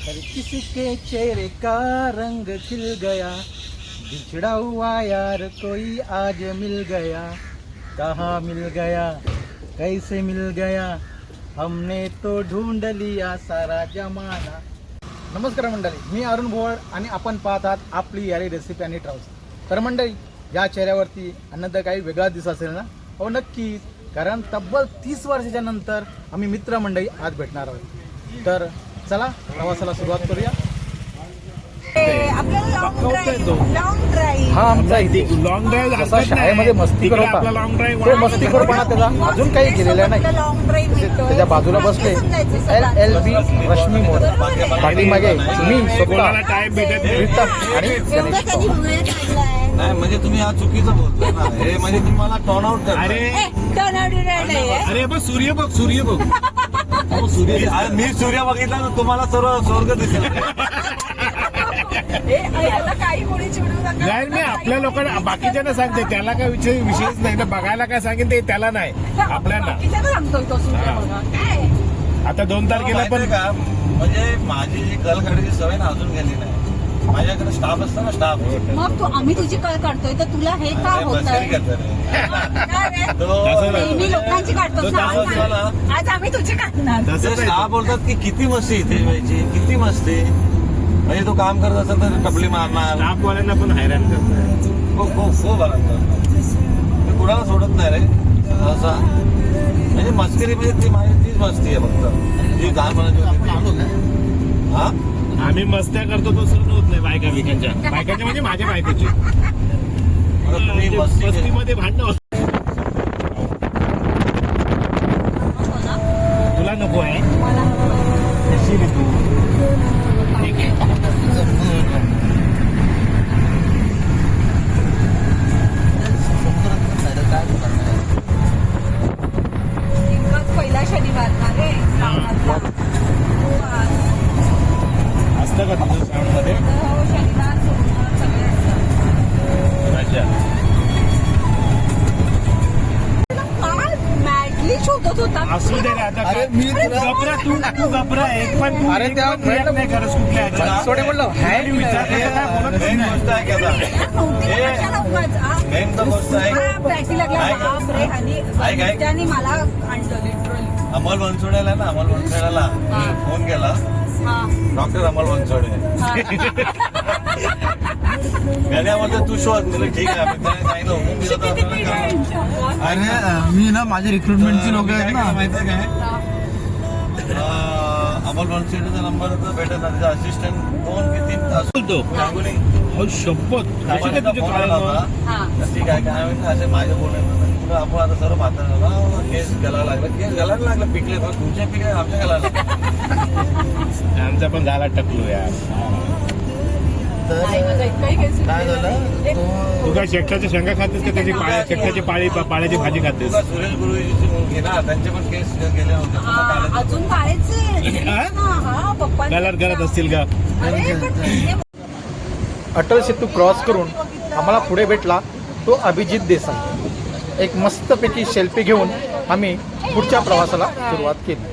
हर किसी के चेहरे का रंग खिल गया, बिछड़ा हुआ यार कोई आज मिल गया, कहाँ मिल गया कैसे मिल गया, हमने तो ढूंढ लिया सारा जमाना. नमस्कार मंडळी, मी अरुण भोळ आणि आपण पाहतात आपली यारी रेसिपी आणि ट्रॅव्हल्स. तर मंडळी, या चेहऱ्यावरती आनंद काही वेगळा दिसत असेल ना? हो नक्कीच, कारण तब्बल 30 वर्षाच्या नंतर आम्ही मित्रमंडळी आज भेटणार आहोत. तर चला प्रवासाला सुरुवात करूया. हा आमचा इथे लॉंग ड्राईव्ह जसा शाळेमध्ये मस्ती करत होता लॉंग ड्राईव्ह तो मस्तीखोरपणा त्याचा अजून काही केलेला नाही. त्याच्या बाजूला बसले LLB रश्मी मोर, पाठीमागे मी स्वतः टाइम भेटत नाही. प्रीतम आणि गणेश. नाही म्हणजे तुम्ही हा चुकीचं बोलतोय ना. हे म्हणजे तुम्हाला टर्न आउट अरे बघ सूर्य बघ सूर्य बघ सूर्य. मी सूर्य बघितला तर तुम्हाला सर्व स्वर्ग दिसेल. नाही मी आपल्या लोकांना बाकीच्यांना सांगते, त्याला काय विषयच नाही ना. बघायला काय सांगेल ते त्याला नाही, आपल्याला. आता 2 तारखेला पण का म्हणजे माझी जी कल काढायची सवय ना अजून गेली नाही. माझ्याकडे स्टाफ असतो ना, स्टाफ. मग तू आम्ही तुझी कळ काढतोय तर तुला हे का होत नेहमी लोकांची काढतो ना. आज आम्ही तुझी काढणार. स्टाफ बोलतात की किती मस्ती इथे व्हायची, किती मस्ती. म्हणजे तो काम करत असेल तर टपली मारणार, स्टाफवाल्यांना पण हैराण करतात. खूप आराम करतात. मी कुणाला सोडत नाही रे असा. म्हणजे मस्करी म्हणजे ती माझी तीच मस्ती आहे फक्त. जी काय म्हणायची हा आम्ही मस्त्या करतो तो सण होत नाही बायका बायकांच्या म्हणजे माझ्या बायकोची. तुम्ही मस्तीमध्ये भांडणं होत. तुला नको आहे ठीक आहे. पहिला शनिवार ना रे असतं का तुझं साऊंडमध्ये? शनिवार सोमवार सगळे असतात. अच्छा. मॅडली शोधत होता. असू दे रे आता. अरे मी तुला गबरा तू गबरा एक पण तू अरे एक त्या पण प्रयत्न नाही करत कुठल्या ह्याच्यात. सोडे म्हणलं आणि विचारलं काय बोलत मेन नाही. गोष्ट आहे की आता मेन तर गोष्ट आहे. त्याने मला आणलं लिटरली. अमोल बनसोडेला ना, अमोल बनसोडेला फोन केला. डॉक्टर अमोल बनसोडे गण्यामध्ये तू शोध. म्हणजे ठीक आहे, मित्राने सांगितलं होतं दिलं तर. अरे मी ना माझे रिक्रुटमेंटची लोक आहेत ना, माहिती आहे काय, अमोल बनसोडेचा नंबर तर भेटत ना. त्याचा असिस्टंट 2 की 3 तास बोलतो सांगून अहो शपथ कशी काय तुझे कळलं? ठीक आहे काय माहिती असे माझे बोलले. आपण आता सर्व म्हातारा केस घालायला लागला, केस घालायला लागला. पिकले बघ तुमच्या पिकले आमच्या घालायला. आमचा पण गाला टकलो यार. तर काय झालं तू काय शेकटाच्या शेंगा खातेस का त्याची शेकटाची पाळ्याची भाजी खातेस? सुरेश गुरुजीची मुलगी ना, त्यांचे पण केस गेले होते. अजून पप्पा घरात असतील का? अटल सेतू क्रॉस करून आम्हाला पुढे भेटला तो अभिजित देसाई. एक मस्तपैकी सेल्फी घेऊन आम्ही पुढच्या प्रवासाला सुरुवात केली.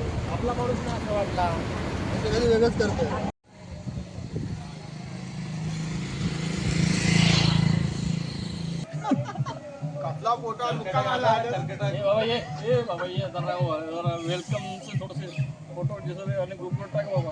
वेलकम थोडसे फोटो आणि ग्रुपवर टाक बाबा.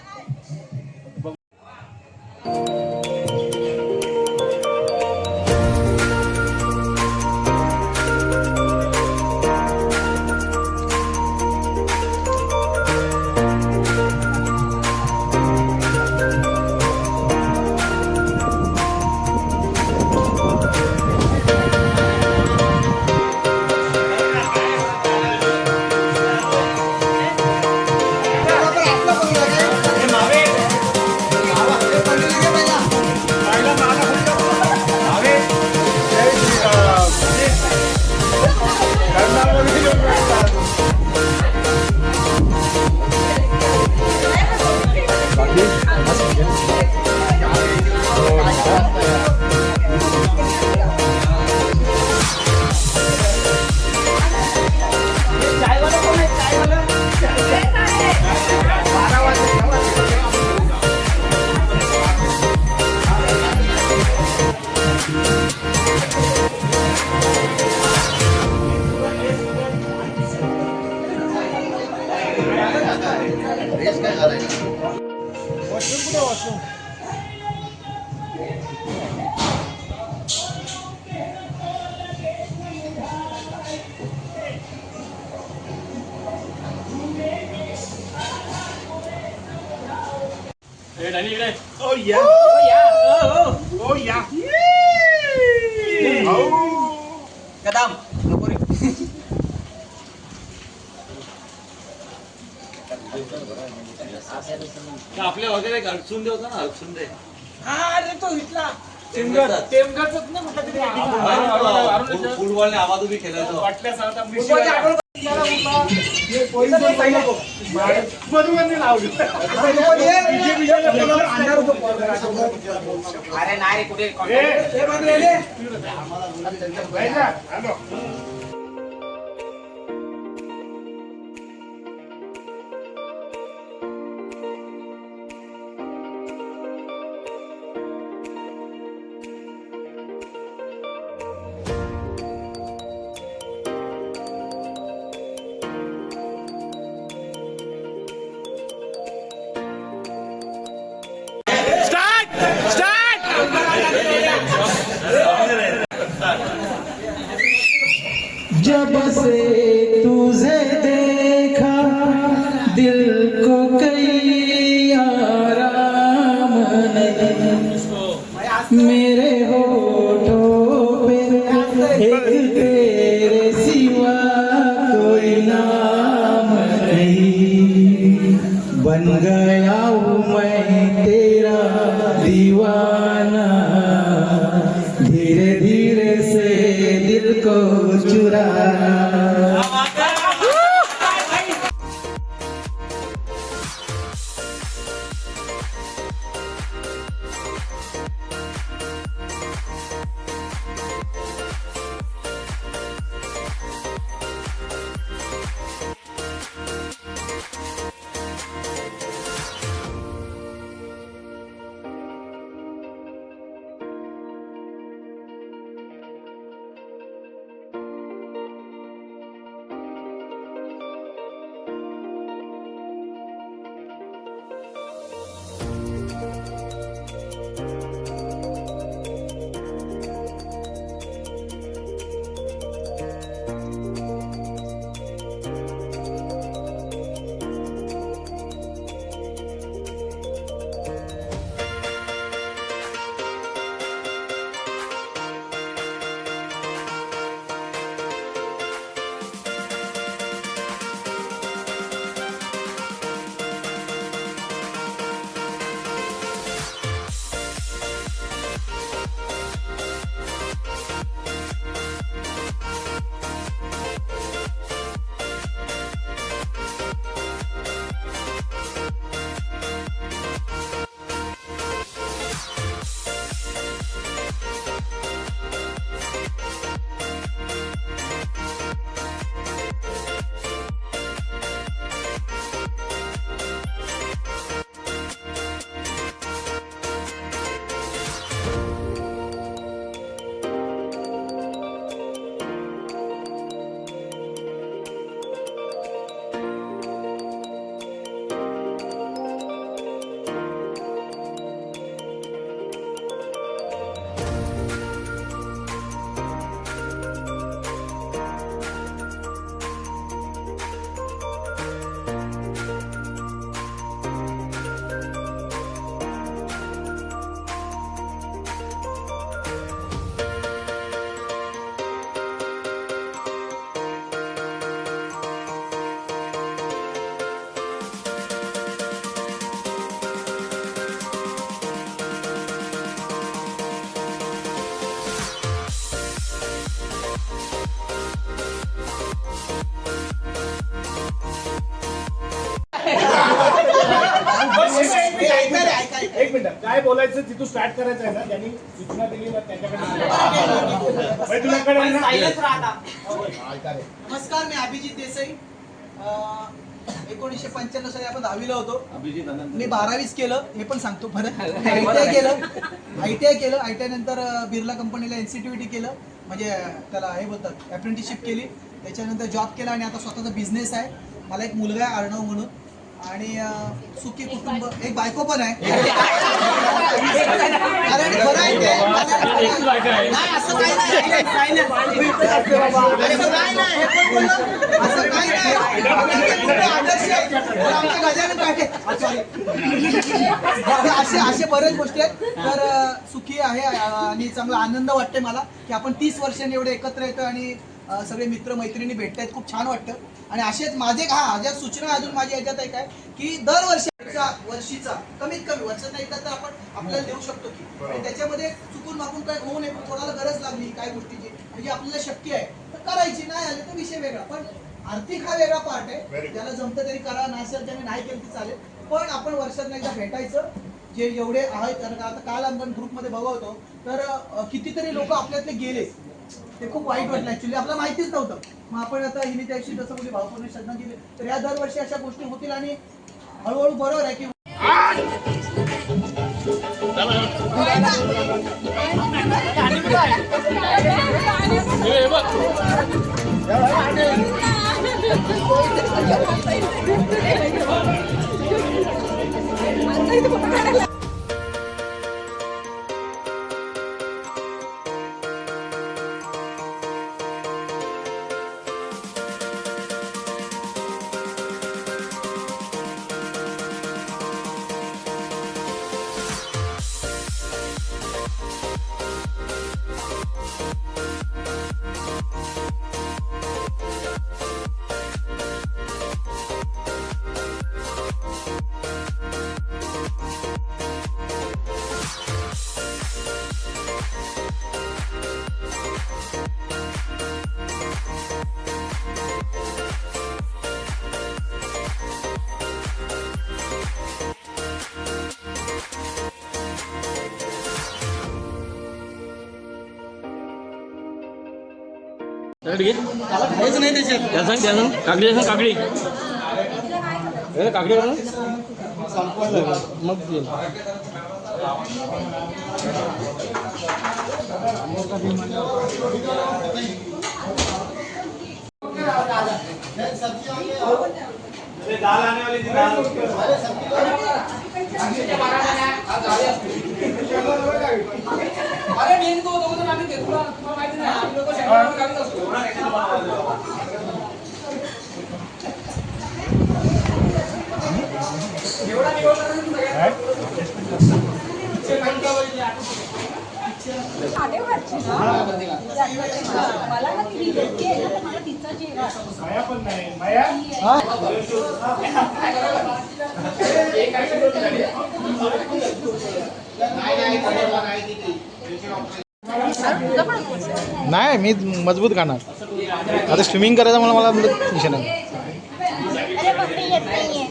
वॉशरूम कुठे वॉशरूम ओ या ओ या कदम नको रे. आपल्या वगैरे अडचून दे होता ना अडचून दे अरे तो इथला टेमघरचाच ना कुठला तरी फुटबॉलने आवाज उभी केला तो वाटल्यासारखा मधुबनने लावली अरे नाही कुठे हॅलो जब से तुझे देखा दिल को कई आराम नहीं मेरे होठों पे एक तेरे सिवा कोई नाम नहीं बन गया हूँ मैं तेरा दीवाना धीरे धीरे से दिल को चुराना एक मिनिट काय बोलायचं तिथून स्टार्ट करायचं आहे ना त्यांनी सूचना दिली ना त्याच्याकडे तुझ्याकडे नमस्कार, मी अभिजित देसाई. 1995 साली आपण 10वीला होतो. मी 12वीच केलं हे पण सांगतो. परत आयटीआय केलं. आयटीआय नंतर बिर्ला कंपनीला एनसीटीव्हीटी केलं, म्हणजे त्याला हे बोलतात अप्रेंटिसशिप केली. त्याच्यानंतर जॉब केला आणि आता स्वतःचा बिझनेस आहे. मला एक मुलगा आहे अर्णव म्हणून. आणि सुखी कुटुंब, एक बायको पण आहे. कारण खरं आहे ते. नाही, असं काही नाही. अरे मग काय नाही, हे कोण बोललं? असं काही नाही. आमचे कुठे आदर्श आहेत. तर आमचे गजानन काटे, असे बऱ्याच गोष्टी आहेत. तर सुखी आहे आणि चांगला आनंद वाटते मला की आपण 30 वर्षांनी एवढे एकत्र येतो आणि सगळे मित्र मैत्रिणी भेटतायत. खूप छान वाटतं. आणि असेच माझे ज्या सूचना अजून माझ्या याच्यात आहे काय की वर्षीचा कमीत कमी वर्षात एकदा तर आपण आपल्याला देऊ शकतो की, आणि त्याच्यामध्ये चुकून मागून काय होऊ नये. कोणाला गरज लागली काय गोष्टीची म्हणजे आपल्याला शक्य आहे तर करायची, नाही आले तर विषय वेगळा. पण आर्थिक हा वेगळा पार्ट आहे. ज्याला जमतं तरी करा, नसेल त्याने नाही केलं ती चालेल. पण आपण वर्षात एकदा भेटायचं जे एवढे आहेत. कारण आता काल आपण ग्रुपमध्ये बघवतो तर कितीतरी लोक आपल्यातले गेले. ते खूप वाईट वाटलं ऍक्च्युली, आपल्याला माहितीच नव्हतं. मग आपण आता हिने त्याशी जसं बोलली भावपूर्ण श्रद्धा केली तर या दरवर्षी अशा गोष्टी होतील आणि हळूहळू बरोबर आहे की हेच नाही त्याच्यात काकडी काकडी मग दाल आने वाली थी, दाल अरे मेन तो दोघं जण आम्ही घेतला तुम्हाला माहिती नाही आम्ही लोक शेतात काढत असतो एवढा निवडला मला ना ती व्यक्ती आहे ना तर मला तिचं जेवण नाही. मी मजबूत खाणार. आता स्विमिंग करायचं मला विषय नाही. अरे बापरे, येत नाहीये.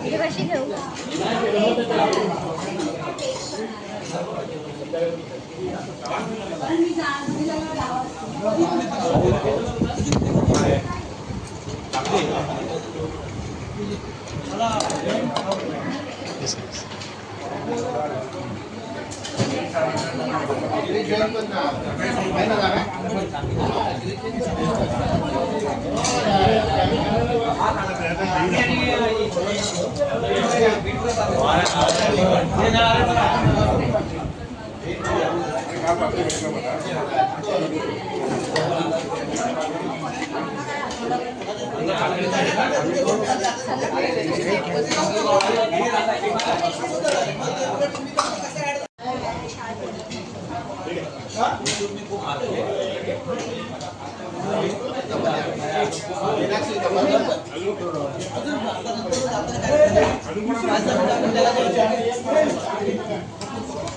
ही कशी घेऊ?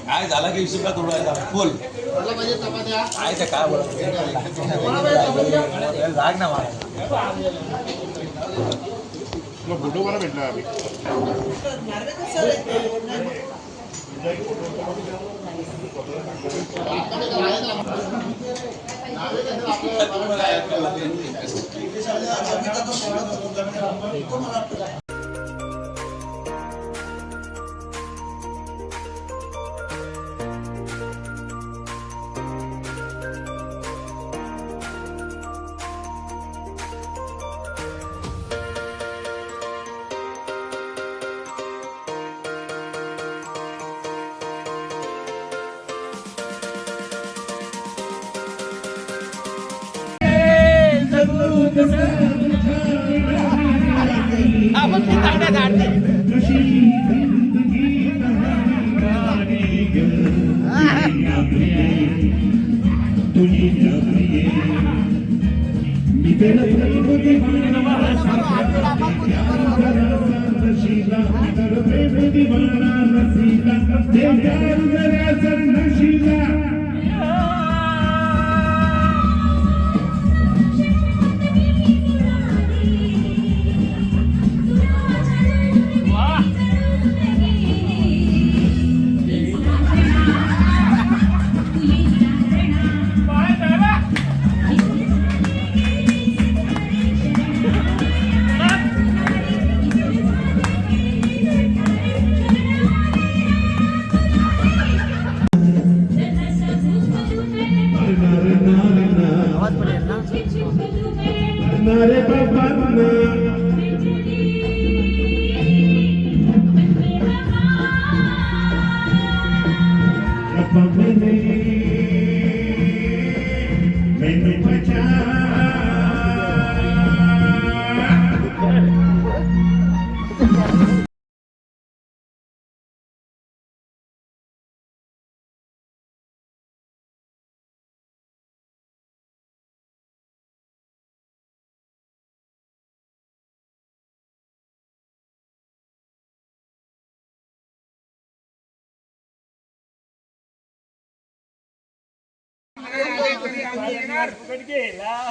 काय झाला की विषय थोडा फुल काय ते काय बोलत लाग ना मला फोटो मला भेटला आम्ही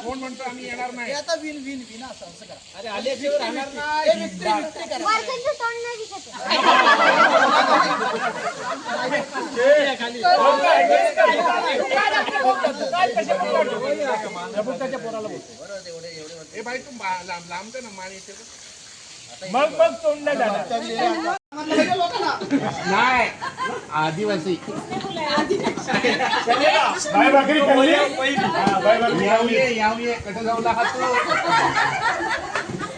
कोण म्हणतो आम्ही येणार नाही. हे आता विन विन विन असं असं करा. अरे आले की राहणार नाही. हे victory, victory करा. वारकऱ्यांचं तोंड नाही दिसत ए बाई तू लांब ना माने येते का? मग तोंड नाही जाणार. नाही आदिवासी बाय भाकरी खाल्ली? हा, बाय भाकरी खाल्ली. यावये कसं जाऊ लागत तू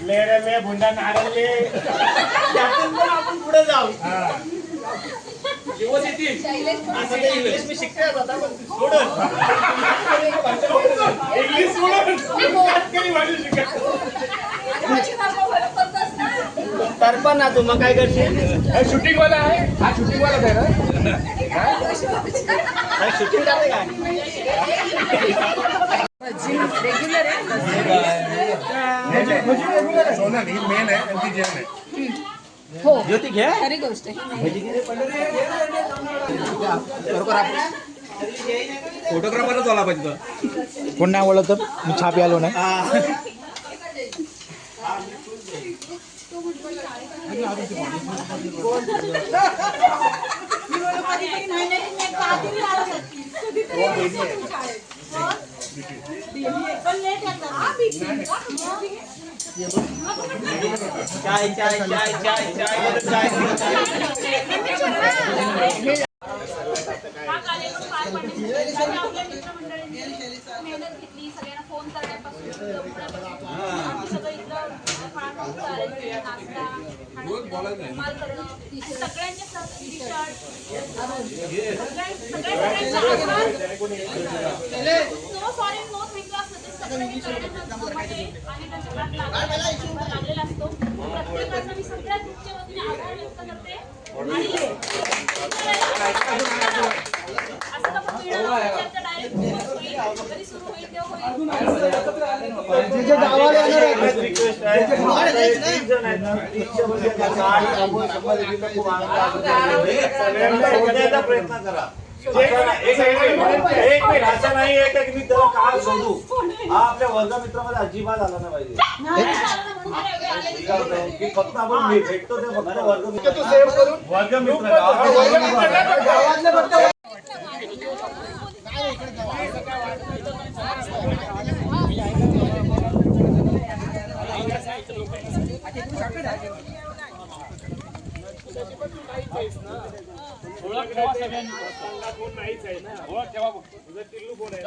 ले रे ले भुंडा नारळले. त्यातून पण आपण पुढे जाऊ. हा. दिवस येतील. असं ते इंग्लिश मी शिकतोय आता पण सोडून. इंग्लिश सोडून भाकरी भाजी शिका. तर पण ना तू मग काय करशील? शूटिंग वाला आहे. हा शूटिंग वालाच आहे ना. शूटिंग जाते काय? सोनाली मेन आहे आणि ती जेन आहे. ज्योती घ्या. खरी गोष्ट आहे फोटोग्राफरच आला पाहिजे. कोण नाही आवडलं तर मी छापी आलो नाही. चाय चाय चाय चाय चाय चाय. हा कार्यक्रम पार पाडण्यासाठी आपल्या मित्रमंडळींनी मेहनत घेतली. सगळ्यांना फोन करण्यापासून जमवण्यापासून आम्ही सगळं इथलं खाणं, चालणं, नाश्ता, धमाल करणं, सगळ्यांचे टी-शर्ट, सगळ्यांचा आभार. नो फॉरेन नो थँक्यू असतं ते सगळं हे करण्यामध्ये आणि त्याच्या लागलेला असतो. प्रत्येकाचा मी सगळ्या तुमच्या वतीने आभार व्यक्त करते. आणि प्रयत्न करा. एक मिनिट असं नाही आहे की मी त्याला काय शोधू. हा आपल्या वर्गमित्रामध्ये अजिबात आला नाही पाहिजे. की फक्त आपण भेटतो ते फक्त वर्गमित्र. ओळख ठेवा सगळ्यांनी. कोण नाहीच आहे ना. ओळख ठेवा फक्त. तुझं टिल्लू कोण आहे?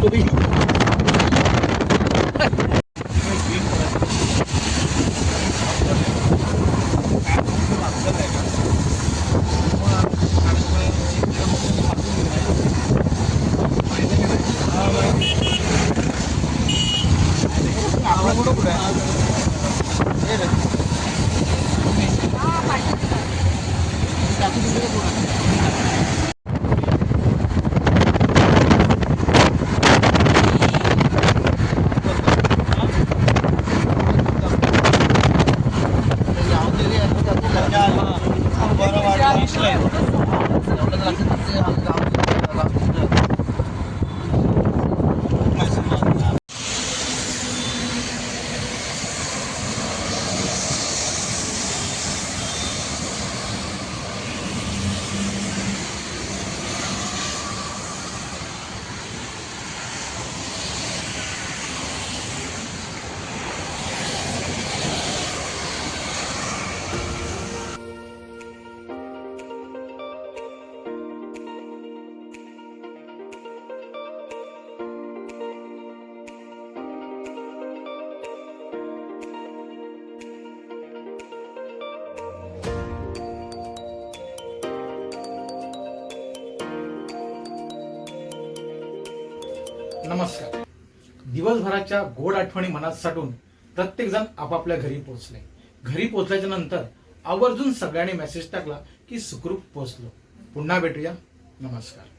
तो भी नमस्कार. दिवसभराच्या गोड आठवणी मनात साठवून प्रत्येक जण आपापल्या घरी पोहोचले. घरी पोहोचल्याच्या नंतर आवर्जून सगळ्यांनी मेसेज टाकला की सुखरूप पोहोचलो. पुन्हा भेटूया. नमस्कार.